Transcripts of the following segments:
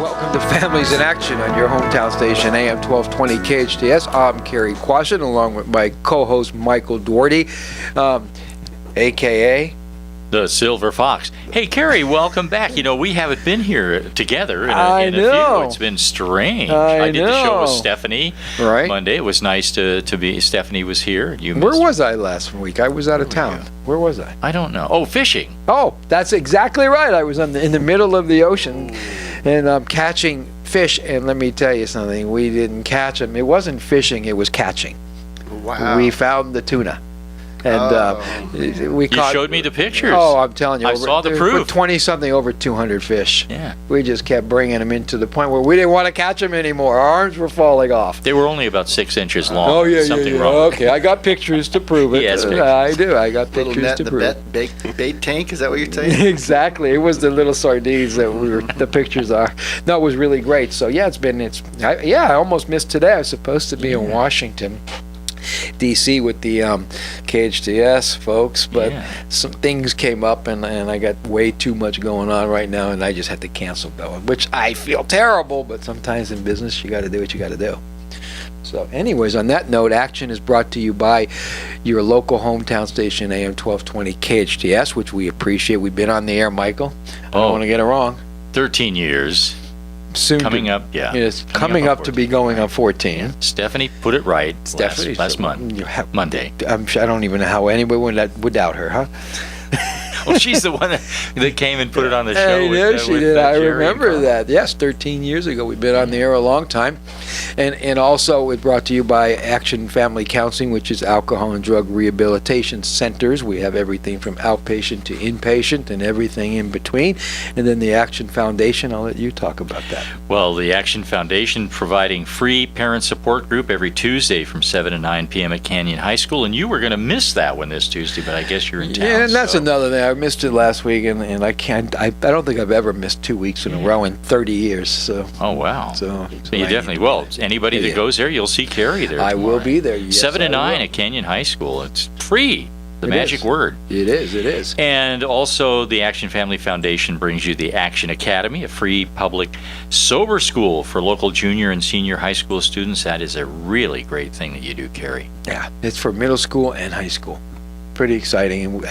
Welcome to Families in Action on your hometown station, AM 1220 KHTS. I'm Cary Quashen, along with my co-host Michael Doherty, a.k.a. The Silver Fox. Hey, Cary, welcome back. You know, we haven't been here together in I a know. few. It's been strange. I did the show with know. Stephanie Right. Monday. It was nice to be. Stephanie was here. Where was I last week? I was out of town. Where was I? I don't know. Oh, fishing. Oh, that's exactly right. I was in the middle of the ocean, and I'm catching fish. And let me tell you something. We didn't catch them. It wasn't fishing. It was catching. Wow. We found the tuna. And we You caught. showed me the pictures. Oh, I'm telling you. I saw the proof. 20-something, over 200 fish. Yeah. We just kept bringing them in to the point where we didn't want to catch them anymore. Our arms were falling off. They were only about 6 inches long. Oh, yeah, Something yeah. wrong. Okay, I got pictures to prove it. He has pictures. I do. I got Little pictures net to in prove the bait tank, is that what you're saying? Exactly. It was the little sardines that the pictures are. No, it was really great. So, yeah, I almost missed today. I was supposed to be in Washington, D.C. with the KHTS folks, but some things came up and I got way too much going on right now, and I just had to cancel going, which I feel terrible, but sometimes in business you got to do what you got to do. So anyways, on that note, Action is brought to you by your local hometown station, AM 1220 KHTS, which we appreciate. We've been on the air, Michael. I don't want to get it wrong. 13 years. Soon Coming up, yeah. It's coming up to be going on 14. Stephanie put it right Stephanie, last month. Monday. I'm sure, I don't even know how anybody would doubt her, huh? Well, she's the one that came and put it on the show. I know she did. I Jerry remember and that. Yes, 13 years ago. We've been on the air a long time. And also it's brought to you by Action Family Counseling, which is alcohol and drug rehabilitation centers. We have everything from outpatient to inpatient and everything in between. And then the Action Foundation, I'll let you talk about that. Well, the Action Foundation providing free parent support group every Tuesday from 7 to 9 p.m. at Canyon High School. And you were going to miss that one this Tuesday, but I guess you're in town. Yeah, and that's so. another thing. I missed it last week, and I don't think I've ever missed 2 weeks in a row in 30 years. So. Oh, wow. So you definitely, well, anybody that Yeah. goes there, you'll see Cary there I tomorrow. will be there. Yes, 7 to I 9 will. at Canyon High School. It's free. The It magic is. word. It is. And also, the Action Family Foundation brings you the Action Academy, a free public sober school for local junior and senior high school students. That is a really great thing that you do, Cary. Yeah, it's for middle school and high school. Pretty exciting, and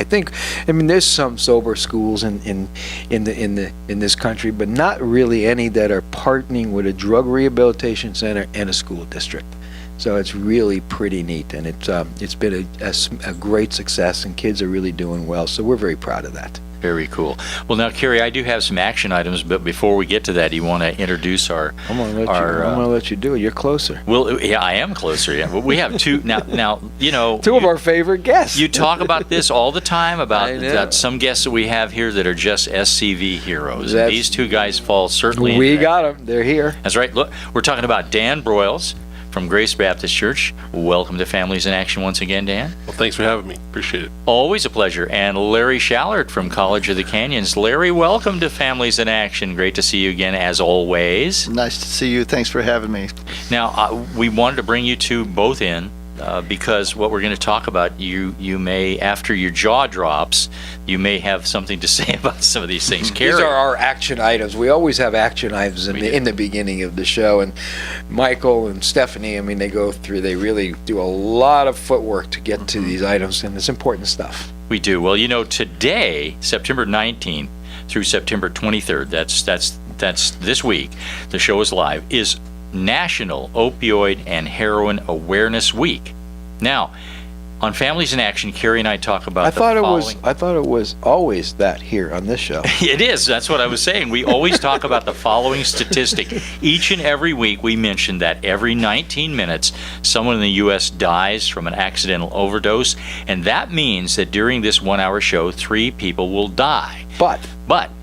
I mean, there's some sober schools in this country, but not really any that are partnering with a drug rehabilitation center and a school district. So it's really pretty neat, and it's been a great success, and kids are really doing well. So we're very proud of that. Very cool. Well, now, Cary, I do have some action items, but before we get to that, you want to introduce our... I'm gonna let you do it. You're closer. Well, yeah, I am closer. Yeah, but we have two now. You know, Two of our favorite guests. You talk about this all the time I about know. that some guests that we have here that are just SCV heroes. And That's- these two guys fall certainly. We into that. got them. They're here. That's right. Look, we're talking about Dan Broyles from Grace Baptist Church. Welcome to Families in Action once again, Dan. Well, thanks for having me. Appreciate it. Always a pleasure. And Larry Shallard from College of the Canyons. Larry, welcome to Families in Action. Great to see you again, as always. Nice to see you. Thanks for having me. Now, we wanted to bring you two both in because what we're going to talk about, you may, after your jaw drops, you may have something to say about some of these things. These Cary. are our action items. We always have action items in the beginning of the show. And Michael and Stephanie, I mean, they really do a lot of footwork to get to these items, and it's important stuff. We do. Well, you know, today, September 19th through September 23rd, that's this week, the show is live, is National Opioid and Heroin Awareness Week. Now, on Families in Action, Cary and I talk about I the following. thought it was always that here on this show. It is. That's what I was saying. We always talk about the following statistic. Each and every week we mention that every 19 minutes someone in the U.S. dies from an accidental overdose, and that means that during this 1 hour show, 3 people will die. But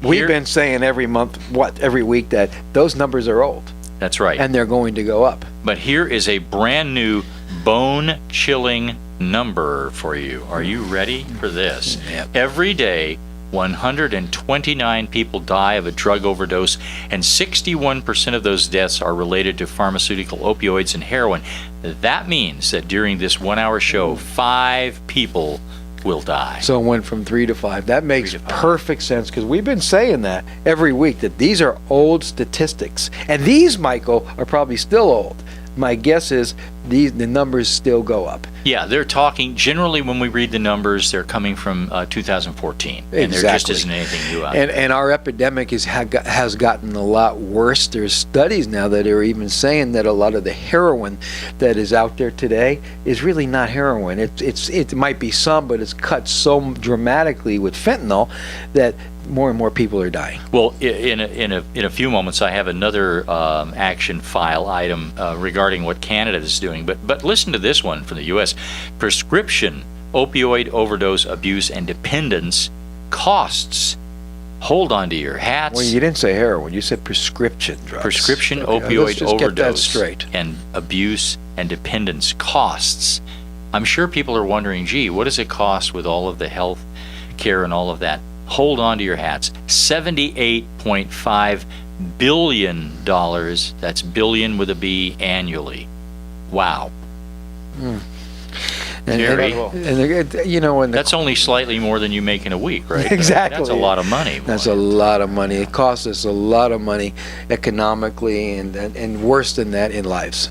we've here- been saying every week that those numbers are old. That's right. And they're going to go up. But here is a brand new bone-chilling number for you. Are you ready for this? Yep. Every day, 129 people die of a drug overdose, and 61% of those deaths are related to pharmaceutical opioids and heroin. That means that during this 1 hour show, 5 people will die. So it went from 3 to 5. That makes 3 to 5. perfect sense, because we've been saying that every week, that these are old statistics. And these, Michael, are probably still old. My guess is the numbers still go up. Yeah, they're talking, generally when we read the numbers, they're coming from 2014. And there just Exactly. isn't anything new out there. And our epidemic has gotten a lot worse. There's studies now that are even saying that a lot of the heroin that is out there today is really not heroin. It might be some, but it's cut so dramatically with fentanyl that more and more people are dying. Well, in a few moments, I have another action file item regarding what Canada is doing. But listen to this one from the U.S. Prescription opioid overdose abuse and dependence costs. Hold on to your hats. Well, you didn't say heroin. You said prescription drugs. Prescription Okay, let's opioid just get that overdose straight. and abuse and dependence costs. I'm sure people are wondering, gee, what does it cost with all of the health care and all of that? Hold on to your hats. $78.5 billion. That's billion with a B annually. Wow. Cary, And that's only slightly more than you make in a week, right? Exactly. That's a lot of money. That's a lot of money. It costs us a lot of money economically, and worse than that, in lives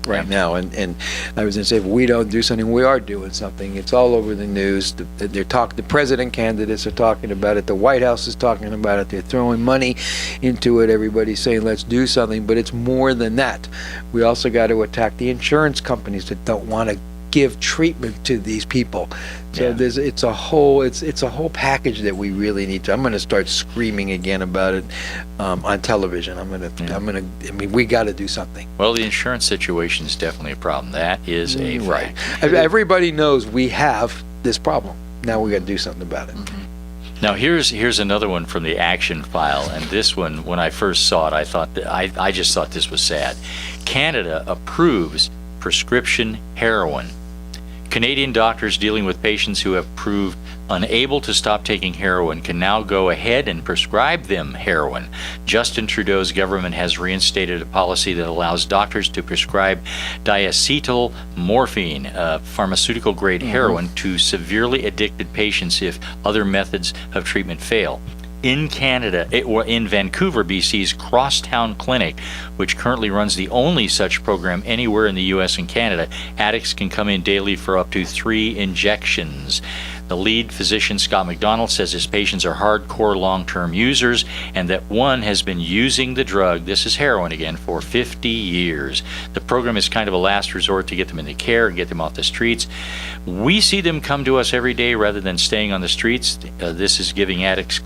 right now. And I was going to say, if we don't do something, we are doing something. It's all over the news. The president candidates are talking about it. The White House is talking about it. They're throwing money into it. Everybody's saying, let's do something. But it's more than that. We also got to attack the insurance companies that don't want to give treatment to these people. So Yeah. it's a whole package that we really need to. I'm going to start screaming again about it on television. We got to do something. Well, the insurance situation is definitely a problem. That is a Right. fact. Everybody knows we have this problem. Now we got to do something about it. Now here's another one from the action file, and this one, when I first saw it, I thought I just thought this was sad. Canada approves prescription heroin. Canadian doctors dealing with patients who have proved unable to stop taking heroin can now go ahead and prescribe them heroin. Justin Trudeau's government has reinstated a policy that allows doctors to prescribe diacetyl morphine, pharmaceutical-grade heroin, to severely addicted patients if other methods of treatment fail. In Canada, in Vancouver, BC's Crosstown Clinic, which currently runs the only such program anywhere in the U.S. and Canada, addicts can come in daily for up to 3 injections. The lead physician, Scott McDonald, says his patients are hardcore long-term users and that one has been using the drug, this is heroin again, for 50 years. The program is kind of a last resort to get them into care and get them off the streets. We see them come to us every day rather than staying on the streets. This is giving addicts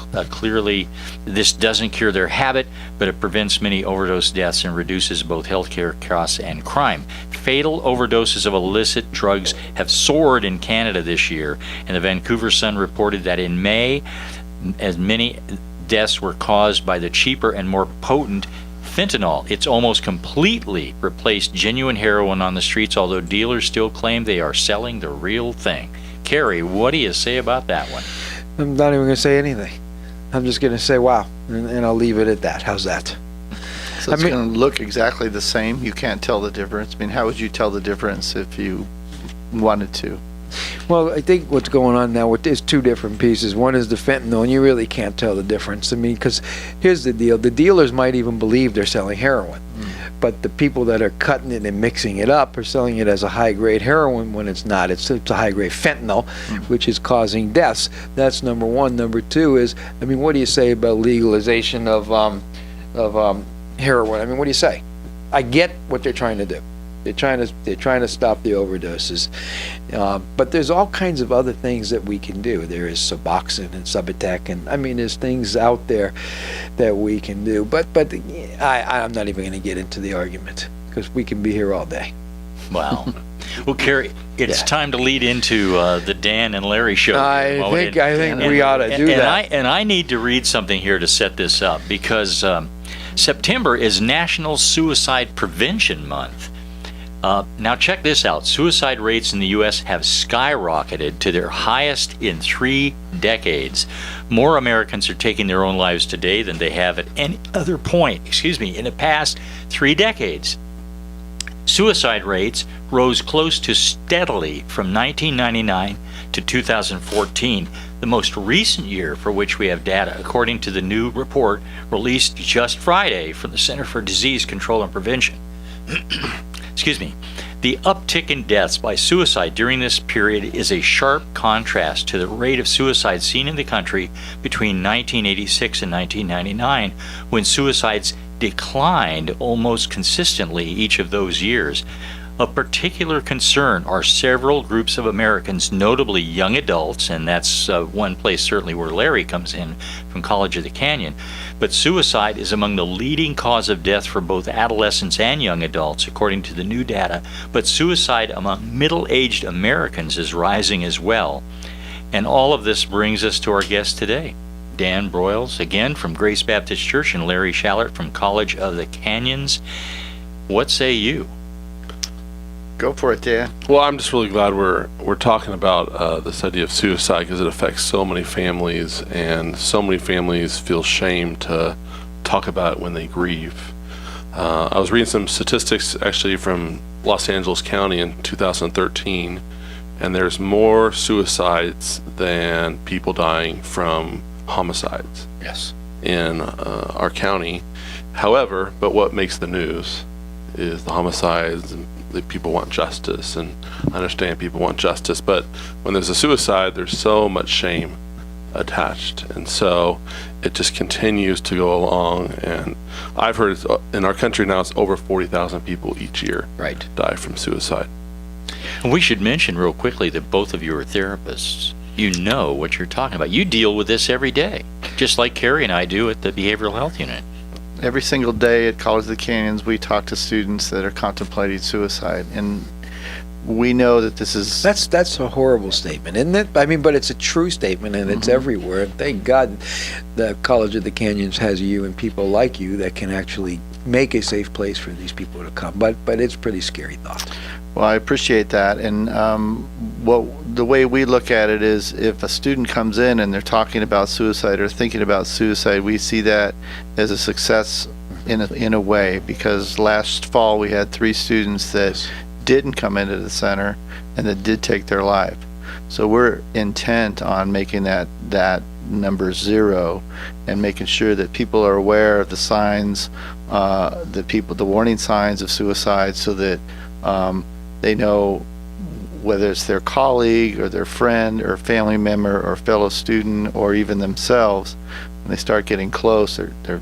this doesn't cure their habit, but it prevents many overdose deaths and reduces both healthcare costs and crime. Fatal overdoses of illicit drugs have soared in Canada this year, and the Vancouver Sun reported that in May, as many deaths were caused by the cheaper and more potent fentanyl. It's almost completely replaced genuine heroin on the streets, although dealers still claim they are selling the real thing. Cary, what do you say about that one? I'm not even going to say anything. I'm just going to say, wow, and I'll leave it at that. How's that? So it's going to look exactly the same. You can't tell the difference. I mean, how would you tell the difference if you wanted to? Well, I think what's going on now is 2 different pieces. One is the fentanyl, and you really can't tell the difference. I mean, because here's the deal. The dealers might even believe they're selling heroin, but the people that are cutting it and mixing it up are selling it as a high-grade heroin when it's not. It's a high-grade fentanyl, which is causing deaths. That's number one. Number two is, I mean, what do you say about legalization of heroin? I mean, what do you say? I get what they're trying to do. They're trying to stop the overdoses, but there's all kinds of other things that we can do. There is Suboxone and Subutex, and I mean, there's things out there that we can do. But I'm not even going to get into the argument because we can be here all day. Wow. Well, Cary, it's time to lead into the Dan and Larry show. I think we ought to do that. And I need to read something here to set this up because September is National Suicide Prevention Month. Now check this out. Suicide rates in the U.S. have skyrocketed to their highest in 3 decades. More Americans are taking their own lives today than they have at any other point, in the past 3 decades. Suicide rates rose close to steadily from 1999 to 2014, the most recent year for which we have data, according to the new report released just Friday from the Center for Disease Control and Prevention. Excuse me. The uptick in deaths by suicide during this period is a sharp contrast to the rate of suicide seen in the country between 1986 and 1999, when suicides declined almost consistently each of those years. Of particular concern are several groups of Americans, notably young adults, and that's one place certainly where Larry comes in from College of the Canyon. But suicide is among the leading cause of death for both adolescents and young adults, according to the new data. But suicide among middle-aged Americans is rising as well. And all of this brings us to our guest today, Dan Broyles, again from Grace Baptist Church, and Larry Shallert from College of the Canyons. What say you? Go for it, Dan. Well, I'm just really glad we're talking about this idea of suicide, because it affects so many families, and so many families feel shame to talk about it when they grieve. I was reading some statistics actually from Los Angeles County in 2013, and there's more suicides than people dying from homicides. Yes. In our county. However, but what makes the news is the homicides, and that people want justice, and I understand people want justice, but when there's a suicide, there's so much shame attached, and so it just continues to go along. And I've heard in our country now it's over 40,000 people each year Right. die from suicide. And we should mention real quickly that both of you are therapists. You know what you're talking about. You deal with this every day, just like Cary and I do at the Behavioral Health Unit. Every single day at College of the Canyons, we talk to students that are contemplating suicide, and we know that this is... That's a horrible statement, isn't it? I mean, but it's a true statement, and it's everywhere. And thank God the College of the Canyons has you and people like you that can actually make a safe place for these people to come. But it's a pretty scary thought. Well, I appreciate that, and the way we look at it is, if a student comes in and they're talking about suicide or thinking about suicide, we see that as a success in a way, because last fall we had 3 students that didn't come into the center and that did take their life. So we're intent on making that number 0 and making sure that people are aware of the signs, the warning signs of suicide, so that they know whether it's their colleague or their friend or family member or fellow student or even themselves. When they start getting close, they're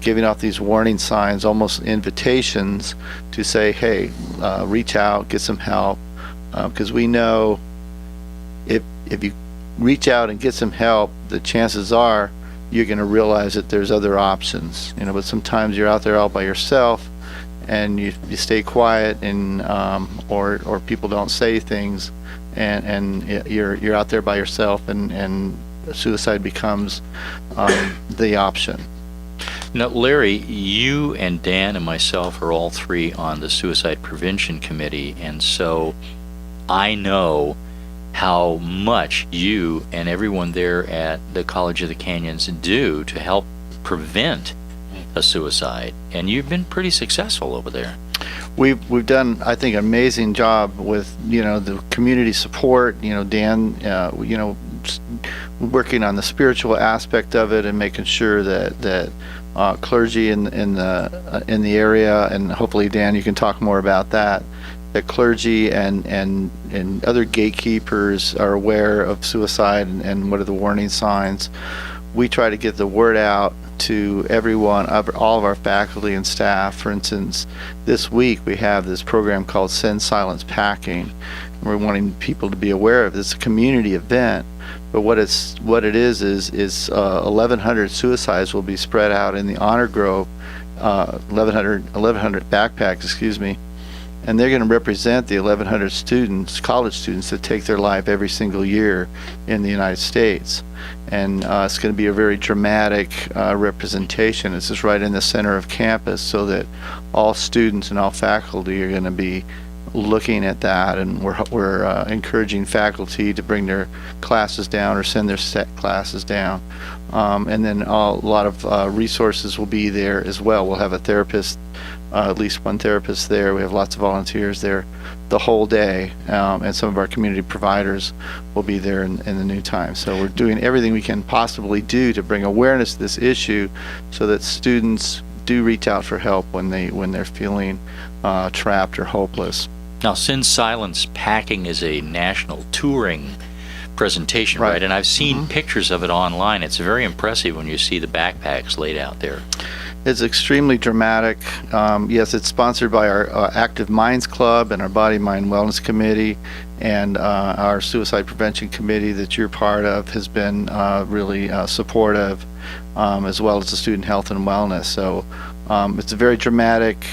giving off these warning signs, almost invitations to say, hey, reach out, get some help, because we know if you reach out and get some help, the chances are you're going to realize that there's other options, but sometimes you're out there all by yourself, and you stay quiet, and or people don't say things, and you're out there by yourself, and suicide becomes the option. Now, Larry, you and Dan and myself are all 3 on the Suicide Prevention Committee, and so I know how much you and everyone there at the College of the Canyons do to help prevent a suicide, and you've been pretty successful over there. We've done, I think, an amazing job with the community support. Dan, working on the spiritual aspect of it and making sure that clergy in the area, and hopefully Dan, you can talk more about that. That clergy and other gatekeepers are aware of suicide and what are the warning signs. We try to get the word out to everyone, all of our faculty and staff. For instance, this week we have this program called Send Silence Packing. We're wanting people to be aware of this. It's a community event, but what it is 1,100 suicides will be spread out in the Honor Grove, 1,100 backpacks, excuse me, and they're going to represent the 1,100 students, college students, that take their life every single year in the United States. And it's going to be a very dramatic representation. It's just right in the center of campus, so that all students and all faculty are going to be looking at that, and we're encouraging faculty to bring their classes down or send their set classes down. And then a lot of resources will be there as well. We'll have a therapist at least one therapist there. We have lots of volunteers there the whole day, and some of our community providers will be there in the new time. So we're doing everything we can possibly do to bring awareness to this issue so that students do reach out for help when they're feeling trapped or hopeless. Now, Sin Silence Packing is a national touring presentation, right? And I've seen pictures of it online. It's very impressive when you see the backpacks laid out there. It's extremely dramatic. Yes, it's sponsored by our Active Minds Club and our Body Mind Wellness Committee, and our Suicide Prevention Committee that you're part of has been really supportive, as well as the Student Health and Wellness. So it's a very dramatic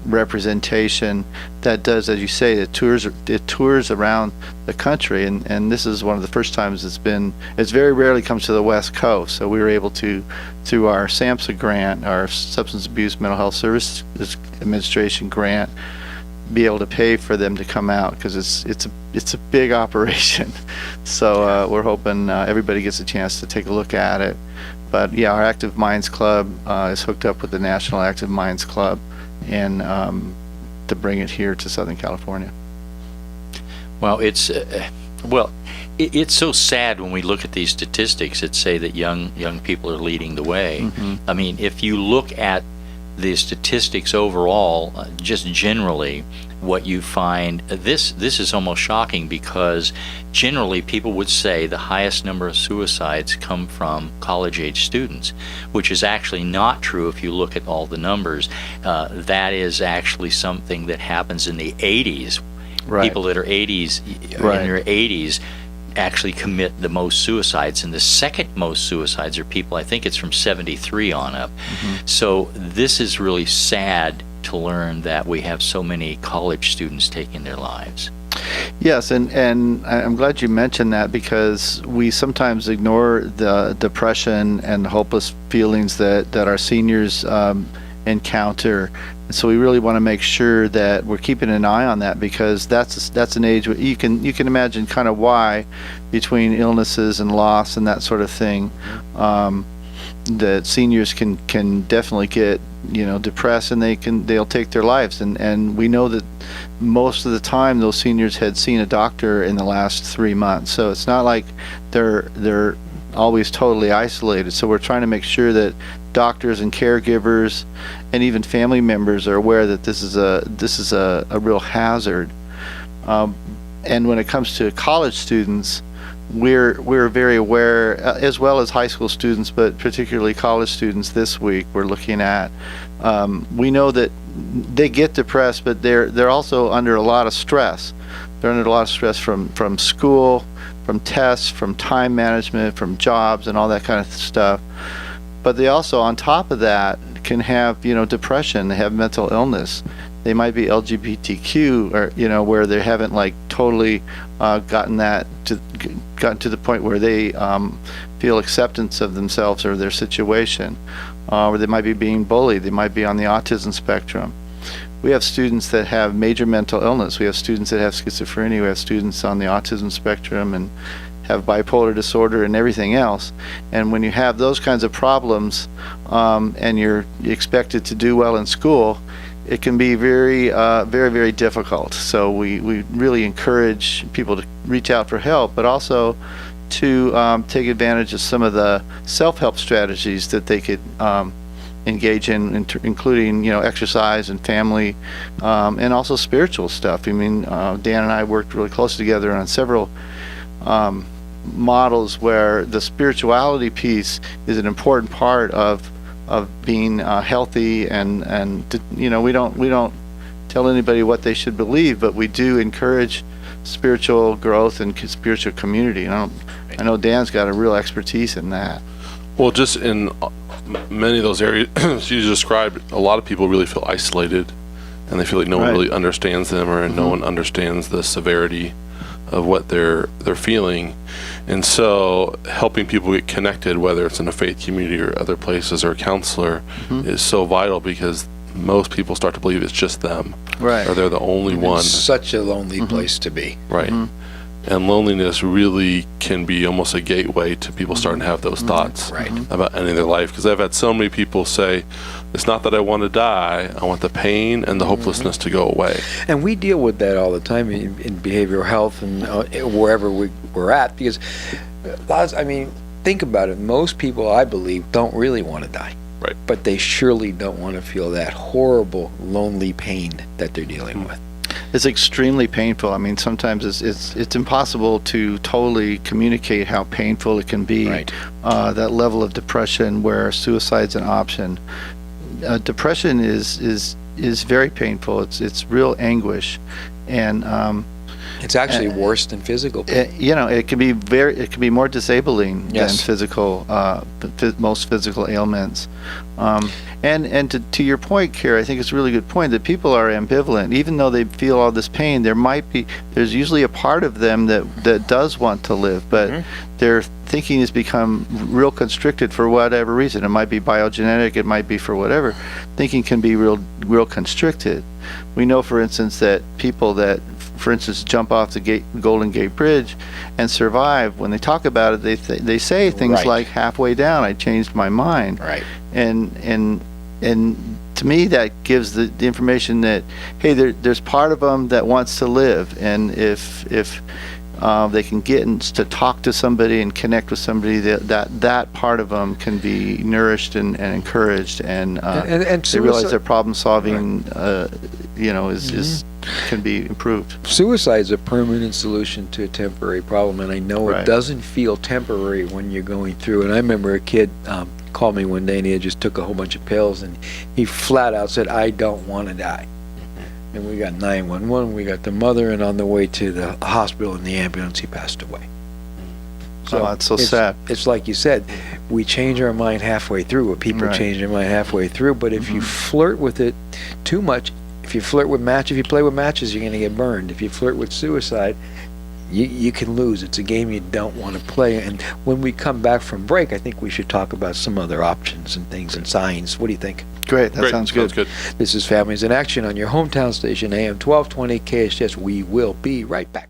representation that does, as you say, it tours around the country, and this is one of the first times it's very rarely comes to the West Coast. So we were able to, through our SAMHSA grant, our Substance Abuse Mental Health Services Administration grant, be able to pay for them to come out, because it's a big operation. So we're hoping everybody gets a chance to take a look at it. But yeah, our Active Minds Club is hooked up with the National Active Minds Club, and to bring it here to Southern California. Well, it's so sad when we look at these statistics that say that young people are leading the way. I mean, if you look at the statistics overall, just generally, what you find, this is almost shocking, because generally people would say the highest number of suicides come from college-age students, which is actually not true if you look at all the numbers. That is actually something that happens in the 80s. Right. People that are 80s, in their 80s, actually commit the most suicides, and the second most suicides are people, I think it's from 73 on up. So this is really sad to learn that we have so many college students taking their lives. Yes, and I'm glad you mentioned that, because we sometimes ignore the depression and hopeless feelings that our seniors encounter. So we really want to make sure that we're keeping an eye on that, because that's an age where you can imagine kind of why, between illnesses and loss and that sort of thing, that seniors can definitely get depressed, and they'll take their lives, and we know that most of the time those seniors had seen a doctor in the last 3 months. So it's not like they're always totally isolated. So we're trying to make sure that doctors and caregivers and even family members are aware that this is a real hazard. And when it comes to college students, we're very aware, as well as high school students, but particularly college students this week we're looking at. We know that they get depressed, but they're also under a lot of stress. They're under a lot of stress from school, from tests, from time management, from jobs, and all that kind of stuff. But they also, on top of that, can have depression. They have mental illness. They might be LGBTQ, or where they haven't totally gotten to the point where they feel acceptance of themselves or their situation, or they might be being bullied. They might be on the autism spectrum. We have students that have major mental illness. We have students that have schizophrenia. We have students on the autism spectrum and have bipolar disorder and everything else. And when you have those kinds of problems, and you're expected to do well in school, it can be very, very difficult. So we really encourage people to reach out for help, but also to take advantage of some of the self-help strategies that they could engage in, including exercise and family, and also spiritual stuff. I mean, Dan and I worked really close together on several models where the spirituality piece is an important part of being healthy, and we don't tell anybody what they should believe, but we do encourage spiritual growth and spiritual community. And I know Dan's got a real expertise in that. Well, just in many of those areas you described, a lot of people really feel isolated, and they feel like no one really understands them, or no one understands the severity of what they're feeling. And so helping people get connected, whether it's in a faith community or other places, or a counselor, is so vital, because most people start to believe it's just them, or they're the only one. It's such a lonely place to be. Right. And loneliness really can be almost a gateway to people starting to have those thoughts Right. about ending their life. Because I've had so many people say, it's not that I want to die, I want the pain and the hopelessness to go away. And we deal with that all the time in behavioral health and wherever we're at, because think about it. Most people, I believe, don't really want to die. Right. But they surely don't want to feel that horrible, lonely pain that they're dealing with. It's extremely painful. I mean, sometimes it's impossible to totally communicate how painful it can be. Right. That level of depression where suicide's an option. Depression is very painful. It's real anguish, and It's actually worse than physical pain. it can be more disabling Yes. than physical, most physical ailments. And to your point, Cary, I think it's a really good point that people are ambivalent. Even though they feel all this pain, there's usually a part of them that does want to live, but their thinking has become real constricted for whatever reason. It might be biogenetic, it might be for whatever. Thinking can be real constricted. We know, for instance, that people that, for instance, jump off the Golden Gate Bridge and survive, when they talk about it, they say things Right. like, halfway down, I changed my mind. Right. And to me, that gives the information that, hey, there's part of them that wants to live, and if they can get to talk to somebody and connect with somebody, that part of them can be nourished and encouraged, and they realize their problem solving, can be improved. Suicide is a permanent solution to a temporary problem, and I know Right. it doesn't feel temporary when you're going through. And I remember a kid called me one day, and he had just took a whole bunch of pills, and he flat out said, "I don't want to die." And we got 911, we got the mother, and on the way to the hospital in the ambulance, he passed away. Oh, that's so sad. It's like you said, we change our mind halfway through, or people Right. change their mind halfway through, but if you flirt with it too much, if you play with matches, you're going to get burned. If you flirt with suicide, you can lose. It's a game you don't want to play. And when we come back from break, I think we should talk about some other options and things and signs. What do you think? Great, that sounds good. This is Families in Action on your hometown station, AM 1220 KHTS. We will be right back.